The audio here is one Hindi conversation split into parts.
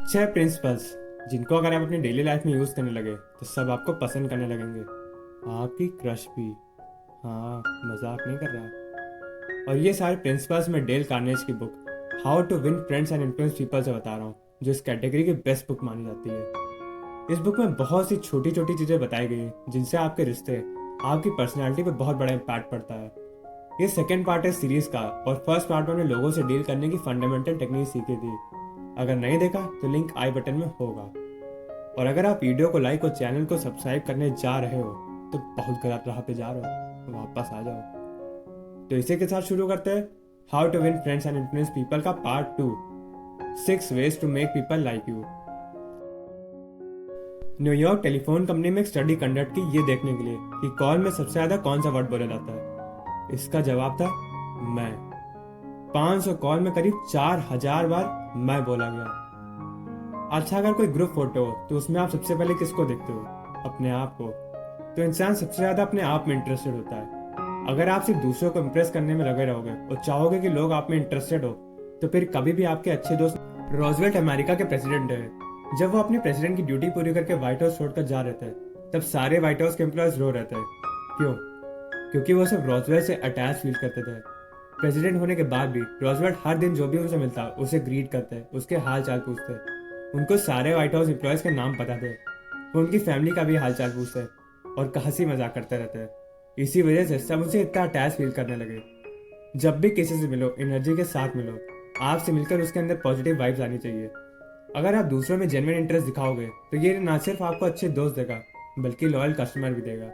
छह प्रिंसिपल्स जिनको अगर आप अपनी डेली लाइफ में यूज करने लगे तो सब आपको पसंद करने लगेंगे, आपकी क्रश भी। हाँ, मजाक नहीं कर रहा। और ये सारे प्रिंसिपल्स मैं डेल कार्नेज की book how to win friends and influence people से बता रहा हूँ, जो इस कैटेगरी की बेस्ट बुक मानी जाती है। इस बुक में बहुत सी छोटी छोटी चीजें बताई गई हैं जिनसे आपके रिश्ते, आपकी पर्सनैलिटी पे बहुत बड़ा इम्पैक्ट पड़ता है। ये सेकेंड पार्ट है सीरीज का, और फर्स्ट पार्ट में हमने लोगों से डील करने की फंडामेंटल टेक्निक सीखी थी। अगर नहीं देखा तो लिंक आई बटन में होगा। और अगर आप वीडियो को लाइक और चैनल को सब्सक्राइब करने जा रहे हो तो बहुत गलत राह पे जा रहे हो, वापस आ जाओ। तो इसी के साथ शुरू करते हैं how to win friends and influence people का part 2, 6 ways to make people like you. New York telephone company में एक स्टडी कंडक्ट की ये देखने के लिए कि कॉल में सबसे ज्यादा कौन सा वर्ड बोला जाता है। इसका जवाब था मैं। 500 कॉल में करीब 4000 बार मैं बोला गया। अच्छा, अगर कोई ग्रुप फोटो हो तो उसमें आप सबसे पहले किसको देखते हो? अपने आप को। तो इंसान सबसे ज्यादा अपने आप में इंटरेस्टेड होता है। अगर आप सिर्फ दूसरों को इम्प्रेस करने में लगे रहोगे और चाहोगे कि लोग आप में इंटरेस्टेड हो, तो फिर कभी भी आपके अच्छे दोस्त रोजवेल्ट अमेरिका के प्रेसिडेंट है। जब वो अपने प्रेसिडेंट की ड्यूटी पूरी करके व्हाइट हाउस छोड़कर जा रहे थे, तब सारे व्हाइट हाउस के एम्प्लॉयज रो रहे थे। क्यों? क्योंकि वो सिर्फ रोजवेल्ट से अटैच फील करते थे। प्रेसिडेंट होने के बाद भी रोजवेल्ट हर दिन जो भी उनसे मिलता उसे ग्रीट करते, उसके हाल चाल पूछते। उनको सारे व्हाइट हाउस एम्प्लॉयज के नाम पता थे। वो उनकी फैमिली का भी हाल चाल पूछते और हंसी मजाक करते रहते। इसी वजह से सब उनसे इतना अटैच फील करने लगे। जब भी किसी से मिलो, एनर्जी के साथ मिलो। आपसे मिलकर उसके अंदर पॉजिटिव वाइब्स आनी चाहिए। अगर आप दूसरों में जेन्युइन इंटरेस्ट दिखाओगे तो ये ना सिर्फ आपको अच्छे दोस्त देगा, बल्कि लॉयल कस्टमर भी देगा।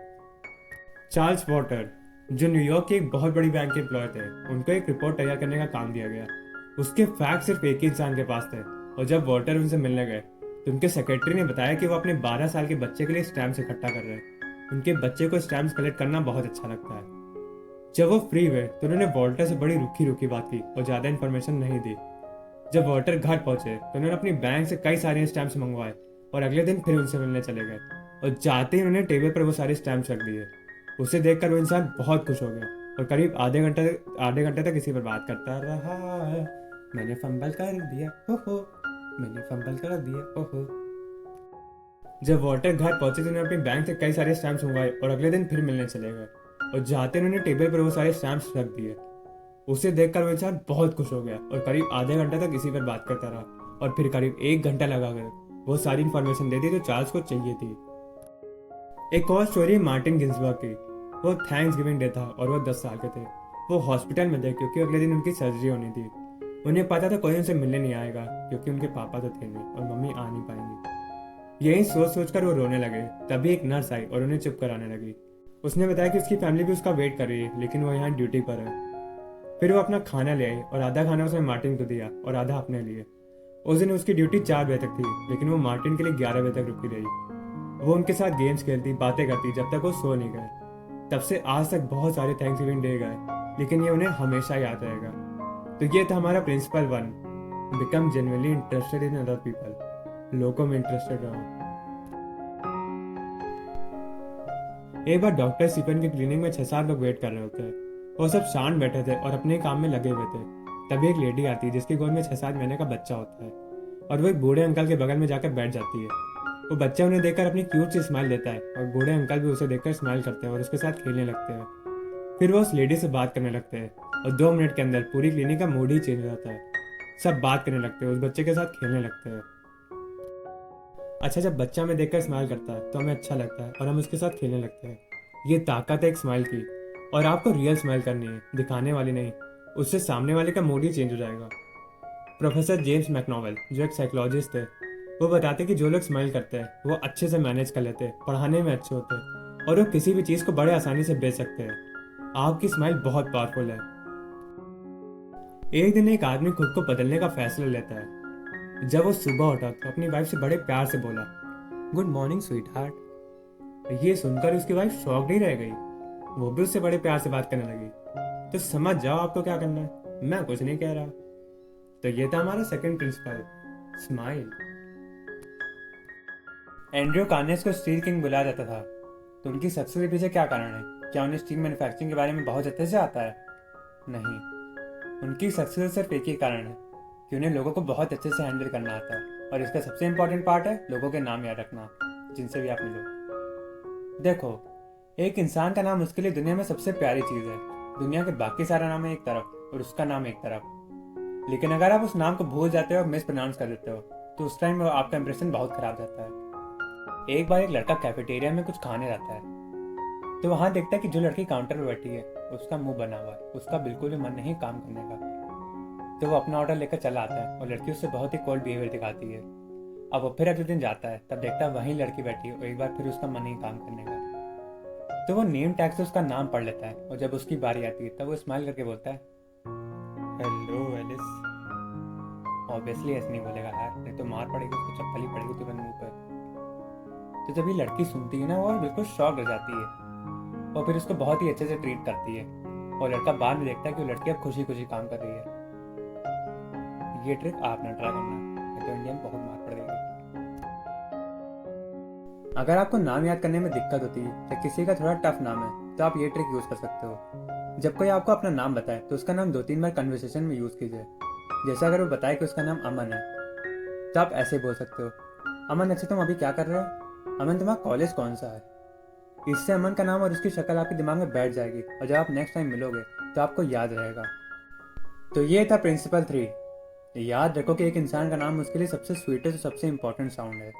चार्ल्स पॉटर, जो न्यूयॉर्क के एक बहुत बड़ी बैंक के एम्प्लॉय थे, उनको एक रिपोर्ट तैयार करने का काम दिया गया। उसके फैक्ट सिर्फ एक ही इंसान के पास थे, और जब वॉटर उनसे मिलने गए तो उनके सेक्रेटरी ने बताया कि वो अपने 12 साल के बच्चे के लिए स्टैम्प्स इकट्ठा कर रहे हैं। उनके बच्चे को स्टैम्प्स कलेक्ट करना बहुत अच्छा लगता है। जब वो फ्री हुए तो उन्होंने वॉल्टर से बड़ी रुखी रुखी बात की और ज्यादा इन्फॉर्मेशन नहीं दी। जब वॉल्टर घर पहुंचे तो उन्होंने अपनी बैंक से कई सारे स्टैम्प्स मंगवाए और अगले दिन फिर उनसे मिलने चले गए, और जाते ही उन्होंने टेबल पर वो सारे स्टैम्प्स रख दिए। उसे देखकर वो इंसान बहुत खुश हो गया और करीब आधे घंटे तक इसी पर बात करता रहा। मैंने फंबल कर दिया, ओहो, मैंने फंबल कर दिया, ओहो। जब वॉल्टर घर पहुंचे तो उन्होंने अपनी बैंक से कई सारे स्टैम्प्स मंगवाए और अगले दिन फिर मिलने चले गए, और जाते उन्होंने टेबल पर वो सारे स्टैम्प्स रख दिए। उसे देखकर वो इंसान बहुत खुश हो गया और करीब आधे घंटे तक इसी पर बात करता रहा, और फिर करीब 1 घंटा लगा कर वो सारी इन्फॉर्मेशन दे दी जो चार्ल्स को चाहिए थी। एक और स्टोरी मार्टिन गिन्सबर्ग की। वो थैंक्स गिविंग डे था और वो 10 साल के थे। वो हॉस्पिटल में थे क्योंकि अगले दिन उनकी सर्जरी होनी थी। उन्हें पता था कोई उनसे मिलने नहीं आएगा क्योंकि उनके पापा तो थे नहीं और मम्मी आ नहीं पाएंगी। यही सोच सोच कर वो रोने लगे। तभी एक नर्स आई और उन्हें चुप कराने लगी। उसने बताया कि उसकी फैमिली भी उसका वेट कर रही है, लेकिन वो यहाँ ड्यूटी पर है। फिर वो अपना खाना ले आई और आधा खाना उसने मार्टिन को दिया और आधा अपने लिए। उस दिन उसकी ड्यूटी 4 बजे तक थी, लेकिन वो मार्टिन के लिए 11 बजे तक रुकी रही। वो उनके साथ गेम्स खेलती, बातें करती जब तक वो सो नहीं गए। तब से आज तक बहुत सारे थैंक्स गिविंग डे गए, लेकिन ये उन्हें हमेशा याद रहेगा। तो ये था हमारा principle 1, become genuinely interested in other people. लोगों में इंटरेस्टेड रहो। एक बार डॉक्टर स्टीफन की क्लिनिक में 6-7 लोग वेट कर रहे होते हैं। वो सब शांत बैठे थे और अपने काम में लगे हुए थे। तभी एक लेडी आती है जिसकी गोद में 6-7 महीने का बच्चा होता है, और वो एक बूढ़े अंकल के बगल में जाकर बैठ जाती है। वो बच्चा उन्हें देखकर अपनी क्यूट सी स्माइल देता है, और बूढ़े अंकल भी उसे देखकर स्माइल करते हैं और उसके साथ खेलने लगते हैं। फिर वो उस लेडी से बात करने लगते हैं, और 2 मिनट के अंदर पूरी क्लिनिक का मूड ही चेंज हो जाता है। सब बात करने लगते हैं, उस बच्चे के साथ खेलने लगते हैं। अच्छा, जब बच्चा हमें देखकर स्माइल करता है तो हमें अच्छा लगता है और हम उसके साथ खेलने लगते हैं। ये ताकत है एक स्माइल की, और आपको रियल स्माइल करनी है, दिखाने वाली नहीं। उससे सामने वाले का मूड ही चेंज हो जाएगा। प्रोफेसर जेम्स मैकडॉवेल, जो एक साइकोलॉजिस्ट थे, वो बताते कि जो लोग स्माइल करते हैं वो अच्छे से मैनेज कर लेते हैं, पढ़ाने में अच्छे होते हैं, और वो किसी भी चीज को बड़े आसानी से बेच सकते हैं। आपकी स्माइल बहुत पावरफुल है। एक दिन एक आदमी खुद को बदलने का फैसला लेता है। जब वो सुबह उठा तो अपनी वाइफ से बड़े प्यार से बोला, गुड मॉर्निंग स्वीट हार्ट। ये सुनकर उसकी वाइफ शॉक नहीं रह गई, वो भी उससे बड़े प्यार से बात करने लगी। तो समझ जाओ आपको क्या करना है, मैं कुछ नहीं कह रहा। तो ये था हमारा second principle, smile. Andrew Carnegie को स्टील किंग बुलाया जाता था, तो उनकी सक्सेस के पीछे क्या कारण है? क्या उन्हें स्टील मैन्युफैक्चरिंग के बारे में बहुत अच्छे से आता है? नहीं, उनकी सक्सेस सिर्फ एक ही कारण है कि उन्हें लोगों को बहुत अच्छे से हैंडल करना आता है। और इसका सबसे इम्पोर्टेंट पार्ट है लोगों के नाम याद रखना, जिनसे भी आप मिलो। देखो, एक इंसान का नाम उसके लिए दुनिया में सबसे प्यारी चीज़ है। दुनिया के बाकी सारा नाम है एक तरफ और उसका नाम एक तरफ। लेकिन अगर आप उस नाम को भूल जाते हो और मिस प्रोनाउंस कर देते हो तो उस टाइम आपका इंप्रेशन बहुत खराब जाता है। एक बार एक लड़का कैफेटेरिया में कुछ खाने रहता है, तो वहां देखता है कि जो लड़की काउंटर पर बैठी है उसका मुंह बना हुआ है, उसका बिल्कुल भी मन नहीं काम करने का। तो वो अपना ऑर्डर लेकर चला आता है और लड़की उससे बहुत ही कोल्ड बिहेवियर दिखाती है। अब वो फिर अगले दिन जाता है, तब देखता है वहीं लड़की बैठी है और एक बार फिर उसका मन नहीं काम करने का। तो वो नेम टैग से उसका नाम पढ़ लेता है और जब उसकी बारी आती है तब वो स्माइल करके बोलता है, हेलो एलिस। ऑब्वियसली ऐसे नहीं बोलेगा यार, नहीं तो मार पड़ेगी उसको, चप्पल ही पड़ेगी तुरंत मुंह पर। तो जब ये लड़की सुनती है ना, वो बिल्कुल शॉक रह जाती है और फिर उसको बहुत ही अच्छे से ट्रीट करती है। और लड़का बाद में देखता है कि वो लड़की अब खुशी खुशी काम कर रही है। ये ट्रिक आप ना ट्राई करना, नहीं तो इंडिया में बहुत मार पड़ेगी। अगर आपको नाम याद करने में दिक्कत होती है या किसी का थोड़ा टफ नाम है तो आप ये ट्रिक यूज कर सकते हो। जब कोई आपको अपना नाम बताए तो उसका नाम 2-3 बार कन्वर्सेशन में यूज कीजिए। जैसे अगर वो बताए कि उसका नाम अमन है तो आप ऐसे बोल सकते हो, अमन अच्छा तुम अभी क्या कर रहे हो? अमन तुम्हारा कॉलेज कौन सा है? इससे अमन का नाम और उसकी शक्ल आपके दिमाग में बैठ जाएगी और जब आप नेक्स्ट टाइम मिलोगे तो आपको याद रहेगा। तो ये था प्रिंसिपल 3। याद रखो कि एक इंसान का नाम उसके लिए सबसे स्वीटेस्ट और सबसे इंपॉर्टेंट साउंड है।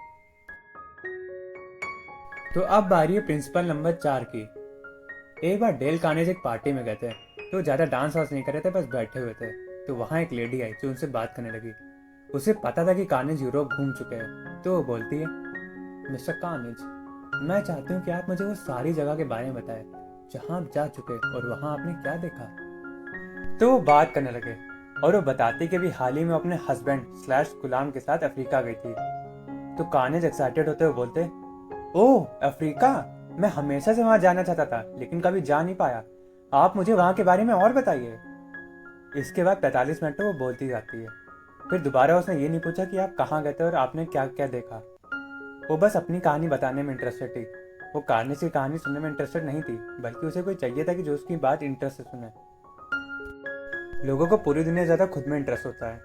तो अब बारी है प्रिंसिपल नंबर 4 की। एक बार डेल कार्नेज एक पार्टी में गए थे, तो ज्यादा डांस वांस नहीं कर रहे थे, बस बैठे हुए थे। तो वहां एक लेडी आई जो उनसे बात करने लगी। उसे पता था कि कार्नेज यूरोप घूम चुके हैं, तो वो बोलती है, मिस्टर कार्नेज, मैं चाहती हूँ कि आप मुझे वो सारी जगह के बारे में बताएं जहां आप जा चुके और वहां आपने क्या देखा। तो वो बात करने लगे और वो बताती कि भी हाल ही में अपने हस्बैंड / गुलाम के साथ अफ्रीका गई थी। तो कार्नेज एक्साइटेड होते हुए बोलते, ओह अफ्रीका, मैं हमेशा से वहां जाना चाहता था लेकिन कभी जा नहीं पाया, आप मुझे वहां के बारे में और बताइए। इसके बाद 45 मिनट तो वो बोलती जाती है। फिर दोबारा उसने ये नहीं पूछा कि आप कहाँ गए थे और आपने क्या क्या देखा। वो बस अपनी कहानी बताने में इंटरेस्टेड थी। वो कार्नेज की कहानी सुनने में इंटरेस्टेड नहीं थी, बल्कि उसे कोई चाहिए था कि जो उसकी बात इंटरेस्ट से सुने। लोगों को पूरी दुनिया ज्यादा खुद में इंटरेस्ट होता है।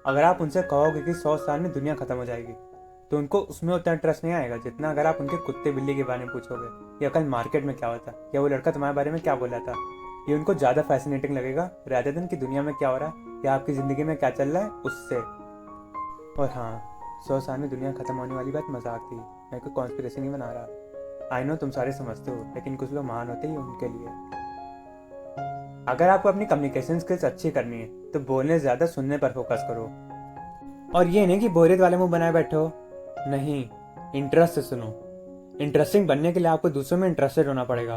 अगर आप उनसे कहोगे कि 100 साल में दुनिया खत्म हो जाएगी तो उनको उसमें उतना इंटरेस्ट नहीं आएगा जितना अगर आप उनके कुत्ते बिल्ली के बारे में पूछोगे, या कल मार्केट में क्या होता, या वो लड़का तुम्हारे बारे में क्या बोला था। ये उनको ज्यादा फैसिनेटिंग लगेगा rather than कि दुनिया में क्या हो रहा है या आपकी जिंदगी में क्या चल रहा है उससे। और हाँ, 100 साल में दुनिया खत्म होने वाली बात मजाक थी, मैं कोई कॉन्स्पिरेसी नहीं बना रहा। आई नो तुम सारे समझते हो, लेकिन कुछ लोग महान होते ही उनके लिए। अगर आपको अपनी कम्युनिकेशन स्किल्स अच्छी करनी है तो बोलने से ज्यादा सुनने पर फोकस करो। और ये नहीं कि बोरियत वाले मुंह बनाए बैठे हो, नहीं, इंटरेस्ट से सुनो। इंटरेस्टिंग बनने के लिए आपको दूसरों में इंटरेस्टेड होना पड़ेगा।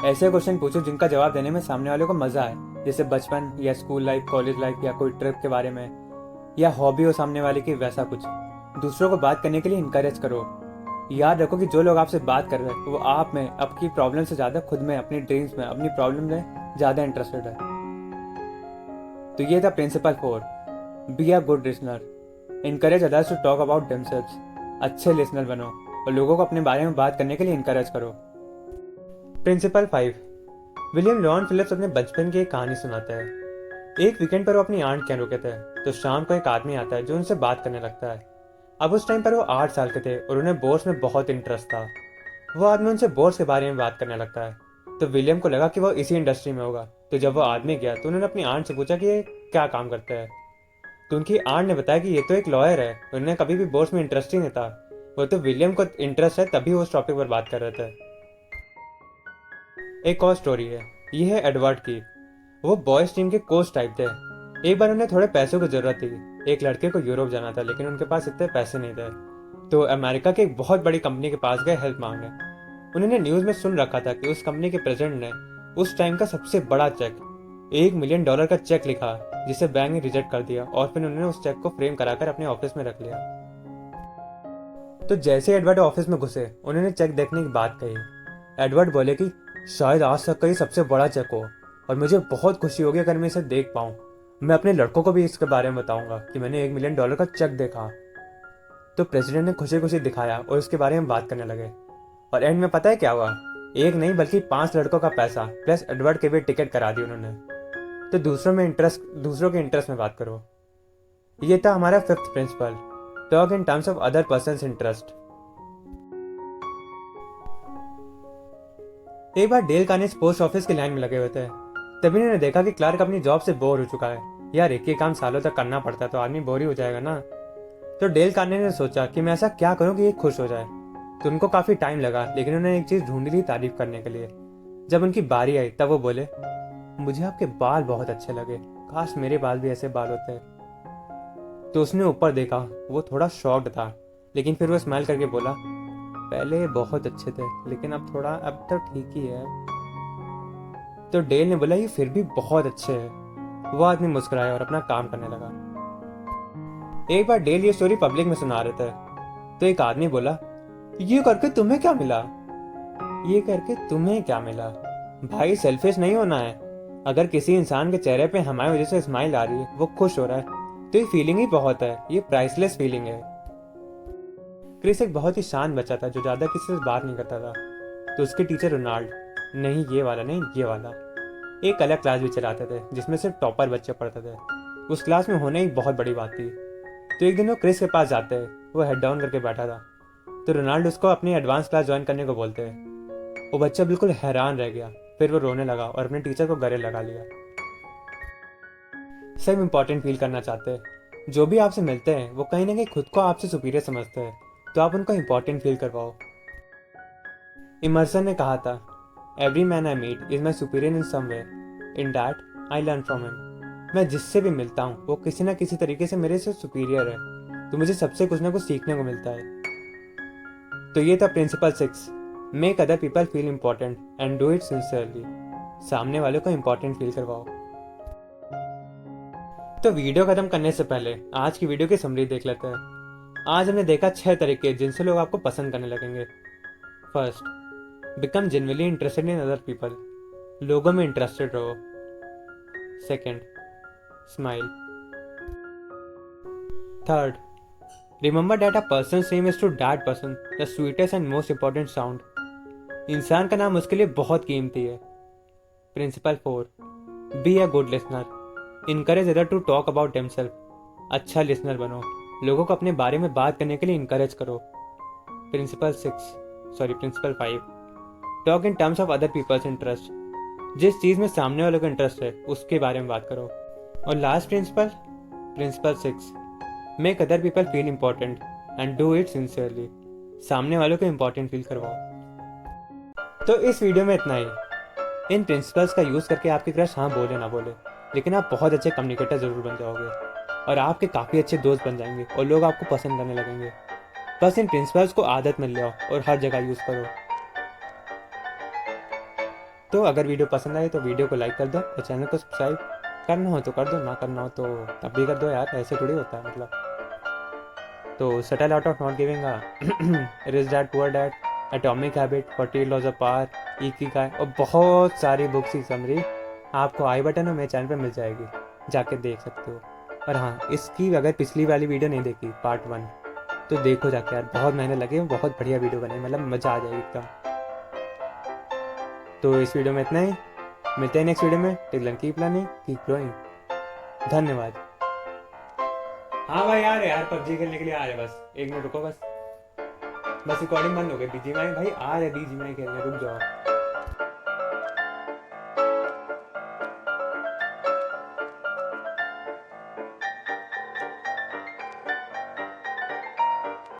ऐसे क्वेश्चन पूछो जिनका जवाब देने में सामने वाले को मजा आए, जैसे बचपन या स्कूल लाइफ, कॉलेज लाइफ या कोई ट्रिप के बारे में, या हॉबी हो सामने वाले की, वैसा कुछ। दूसरों को बात करने के लिए इंकरेज करो। याद रखो कि जो लोग आपसे बात कर रहे हैं वो आप में, आपकी प्रॉब्लम से ज्यादा खुद में, अपनी ड्रीम्स में, अपनी प्रॉब्लम में ज्यादा इंटरेस्टेड है। तो ये था principle 4, be a good listener, encourage others to talk about themselves. अच्छे लिसनर बनो और लोगों को अपने बारे में बात करने के लिए इनकरेज करो। प्रिंसिपल 5, विलियम लॉन फिलिप्स अपने बचपन की एक कहानी सुनाते हैं। एक वीकेंड पर वो अपनी आंट के रुके थे, तो शाम को एक आदमी आता है जो उनसे बात करने लगता है। अब उस टाइम पर वो 8 साल के थे और उन्हें बोर्ड्स में बहुत इंटरेस्ट था। वो आदमी उनसे बोर्ड्स के बारे में बात करने लगता है, तो विलियम को लगा कि वो इसी इंडस्ट्री में होगा। तो जब वो आदमी गया तो उन्होंने अपनी आंट से पूछा कि ये क्या काम करते हैं। तो उनकी आंट ने बताया कि ये तो एक लॉयर है, उन्हें कभी भी बोर्ड्स में इंटरेस्ट ही नहीं था। वो तो विलियम को इंटरेस्ट है तभी वो उस टॉपिक पर बात कर रहे थे। एक और स्टोरी है, ये है एडवर्ड की। वो बॉयज टीम के कोच टाइप थे। एक बार उन्हें थोड़े पैसों की जरूरत थी। एक लड़के को यूरोप जाना था लेकिन उनके पास इतने पैसे नहीं थे, तो अमेरिका की एक बहुत बड़ी कंपनी के पास गए हेल्प मांगने। उन्होंने न्यूज में सुन रखा था कि उस कंपनी के प्रेसिडेंट ने उस टाइम का सबसे बड़ा चेक, $1 मिलियन का चेक लिखा, जिसे बैंक ने रिजेक्ट कर दिया और फिर उन्होंने उस चेक को फ्रेम कराकर अपने ऑफिस में रख लिया। तो जैसे एडवर्ड ऑफिस में घुसे, उन्होंने चेक देखने की बात कही। एडवर्ड बोले कि शायद आज तक का ये सबसे बड़ा चेक हो और मुझे बहुत खुशी होगी अगर मैं इसे देख पाऊं। मैं अपने लड़कों को भी इसके बारे में बताऊंगा कि मैंने $1 मिलियन का चेक देखा। तो प्रेसिडेंट ने खुशी खुशी दिखाया और इसके बारे में बात करने लगे। और एंड में पता है क्या हुआ? एक नहीं बल्कि 5 लड़कों का पैसा प्लस एडवर्ड के भी टिकट करा दी उन्होंने। तो दूसरों के इंटरेस्ट में बात करो। ये था हमारा 5th principle, talk in terms of other persons interest. एक बार डेल कार्नेज पोस्ट ऑफिस की लाइन में लगे हुए थे। तभी उन्होंने देखा कि क्लार्क अपनी जॉब से बोर हो चुका है। यार एक ही काम सालों तक करना पड़ता है तो आदमी बोर ही हो जाएगा ना। तो डेल कार्नेज ने सोचा कि मैं ऐसा क्या करूं कि ये खुश हो जाए। तो उनको काफी टाइम लगा, लेकिन उन्होंने एक चीज ढूंढ ली तारीफ करने के लिए। जब उनकी बारी आई तब वो बोले, मुझे आपके बाल बहुत अच्छे लगे, काश मेरे बाल भी ऐसे बाल होते। तो उसने ऊपर देखा, वो थोड़ा शॉक्ड था, लेकिन फिर वो स्माइल करके बोला, पहले बहुत अच्छे थे लेकिन अब तो ठीक ही है। तो डेल ने बोला, ये फिर भी बहुत अच्छे है। वो आदमी मुस्कुराया और अपना काम करने लगा। एक बार डेल ये स्टोरी पब्लिक में सुना रहे थे, तो एक आदमी बोला, ये करके तुम्हें क्या मिला? ये करके तुम्हें क्या मिला? भाई सेल्फिश नहीं होना है। अगर किसी इंसान के चेहरे पे हमारी वजह से स्माइल आ रही है, वो खुश हो रहा है, तो ये फीलिंग ही बहुत है। ये प्राइसलेस फीलिंग है। क्रिस एक बहुत ही शांत बच्चा था जो ज्यादा किसी से बात नहीं करता था। तो उसके टीचर रोनाल्ड, नहीं ये वाला नहीं, ये वाला, एक अलग क्लास भी चलाते थे जिसमें सिर्फ टॉपर बच्चे पढ़ते थे। उस क्लास में होना एक बहुत बड़ी बात थी। तो एक दिन वो क्रिस के पास जाते हैं। वो हेड डाउन करके बैठा था। तो रोनाल्ड उसको अपनी एडवांस क्लास ज्वाइन करने को बोलते हैं। वो बच्चा बिल्कुल हैरान रह गया। फिर वो रोने लगा और अपने टीचर को गले लगा लिया। सब इंपॉर्टेंट फील करना चाहते हैं। जो भी आपसे मिलते हैं वो कहीं ना कहीं खुद को आपसे सुपीरियर समझते हैं, तो आप उनको इंपॉर्टेंट फील करवाओ। इमर्सन ने कहा था, every man I meet is my superior in some way, in that I learn from him. मैं जिससे भी मिलता हूँ वो किसी ना किसी तरीके से मेरे से सुपीरियर है, तो मुझे सबसे कुछ ना कुछ सीखने को मिलता है। तो ये था principle 6, make other people feel important and do it sincerely. सामने वालों को इंपॉर्टेंट फील करवाओ। तो वीडियो खत्म करने से पहले आज की वीडियो की समरी देख लेते हैं। आज हमने देखा 6 तरीके जिनसे लोग आपको पसंद करने लगेंगे। First, become genuinely interested in other people, लोगों में इंटरेस्टेड रहो। Second, smile. Third, remember that a person's name is to that person the sweetest and most important sound। इंसान का नाम उसके लिए बहुत कीमती है। Principle 4, be a good listener, encourage other to talk about themself. अच्छा लिसनर बनो, लोगों को अपने बारे में बात करने के लिए इनकरेज करो। Principle 5, talk in terms of other people's interest. जिस चीज में सामने वालों को इंटरेस्ट है उसके बारे में बात करो। और last principle 6, make other people feel important and do it sincerely. सामने वालों को इंपॉर्टेंट फील करवाओ। तो इस वीडियो में इतना ही। इन प्रिंसिपल्स का यूज करके आपके क्रश हाँ बोले ना बोले, लेकिन आप बहुत अच्छे कम्युनिकेटर जरूर बन जाओगे और आपके काफी अच्छे दोस्त बन जाएंगे और लोग आपको पसंद करने लगेंगे। बस इन प्रिंसिपल्स को आदत में ले आओ और हर जगह यूज करो। तो अगर वीडियो पसंद आए तो वीडियो को लाइक कर दो और चैनल को सब्सक्राइब करना हो तो कर दो, ना करना हो तो तब भी कर दो यार, ऐसे थोड़ी होता है मतलब। तो settle out of not giving rich dad poor dad, atomic habit, 48 laws of power, Ikigai और बहुत सारी बुक्स की समरी आपको आई बटन और मेरे चैनल पे मिल जाएगी, जाके देख सकते हो। और हाँ, इसकी अगर पिछली वाली वीडियो नहीं देखी पार्ट 1 तो देखो जाके यार, बहुत महीने लगे, बहुत बढ़िया वीडियो बने, मतलब मज़ा आ जाएगी एकदम। तो इस वीडियो में इतना ही, मिलते हैं नेक्स्ट वीडियो में। Till then keep learning, keep growing. धन्यवाद। हाँ भाई यार पबजी खेलने के लिए आ रहे, बस 1 मिनट रुको, बस रिकॉर्डिंग बंद हो गई। बीजीएमआई भाई आ रहे, बीजीएमआई खेलने, रुक जाओ।